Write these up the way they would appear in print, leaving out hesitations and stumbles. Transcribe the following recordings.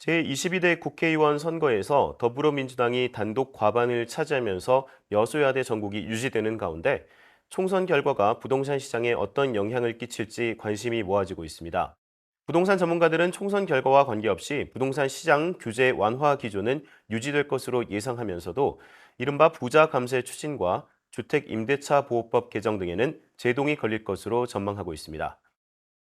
제22대 국회의원 선거에서 더불어민주당이 단독 과반을 차지하면서 여소야대 정국이 유지되는 가운데 총선 결과가 부동산 시장에 어떤 영향을 끼칠지 관심이 모아지고 있습니다. 부동산 전문가들은 총선 결과와 관계없이 부동산 시장 규제 완화 기조는 유지될 것으로 예상하면서도 이른바 부자 감세 추진과 주택 임대차 보호법 개정 등에는 제동이 걸릴 것으로 전망하고 있습니다.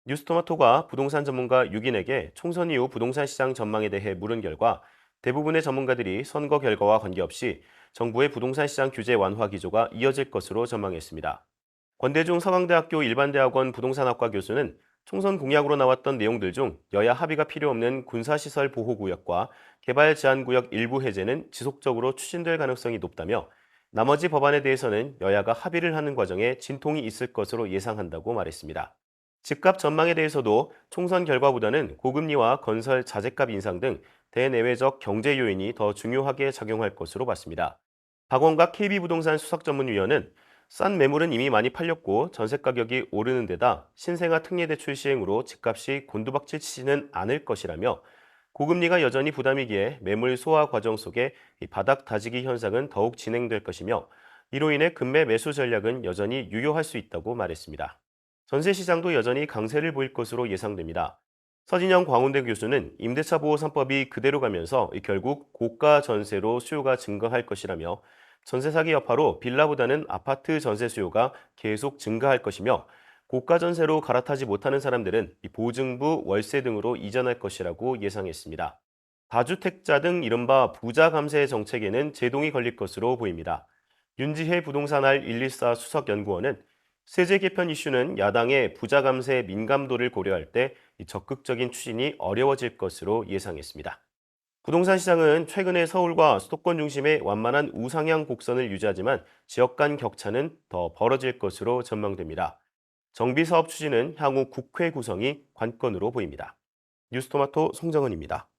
뉴스토마토가 부동산 전문가 6인에게 총선 이후 부동산 시장 전망에 대해 물은 결과 대부분의 전문가들이 선거 결과와 관계없이 정부의 부동산 시장 규제 완화 기조가 이어질 것으로 전망했습니다. 권대중 서강대학교 일반대학원 부동산학과 교수는 총선 공약으로 나왔던 내용들 중 여야 합의가 필요 없는 군사시설 보호구역과 개발 제한구역 일부 해제는 지속적으로 추진될 가능성이 높다며 나머지 법안에 대해서는 여야가 합의를 하는 과정에 진통이 있을 것으로 예상한다고 말했습니다. 집값 전망에 대해서도 총선 결과보다는 고금리와 건설 자재값 인상 등 대내외적 경제 요인이 더 중요하게 작용할 것으로 봤습니다. 박원갑 KB부동산 수석전문위원은 싼 매물은 이미 많이 팔렸고 전세 가격이 오르는 데다 신생아 특례대출 시행으로 집값이 곤두박질치지는 않을 것이라며 고금리가 여전히 부담이기에 매물 소화 과정 속에 이 바닥 다지기 현상은 더욱 진행될 것이며 이로 인해 급매 매수 전략은 여전히 유효할 수 있다고 말했습니다. 전세 시장도 여전히 강세를 보일 것으로 예상됩니다. 서진영 광운대 교수는 임대차 보호 3법이 그대로 가면서 결국 고가 전세로 수요가 증가할 것이라며 전세 사기 여파로 빌라보다는 아파트 전세 수요가 계속 증가할 것이며 고가 전세로 갈아타지 못하는 사람들은 이 보증부, 월세 등으로 이전할 것이라고 예상했습니다. 다주택자 등 이른바 부자 감세 정책에는 제동이 걸릴 것으로 보입니다. 윤지혜 부동산 R114 수석연구원은 세제 개편 이슈는 야당의 부자 감세 민감도를 고려할 때 적극적인 추진이 어려워질 것으로 예상했습니다. 부동산 시장은 최근에 서울과 수도권 중심의 완만한 우상향 곡선을 유지하지만 지역 간 격차는 더 벌어질 것으로 전망됩니다. 정비 사업 추진은 향후 국회 구성이 관건으로 보입니다. 뉴스토마토 송정은입니다.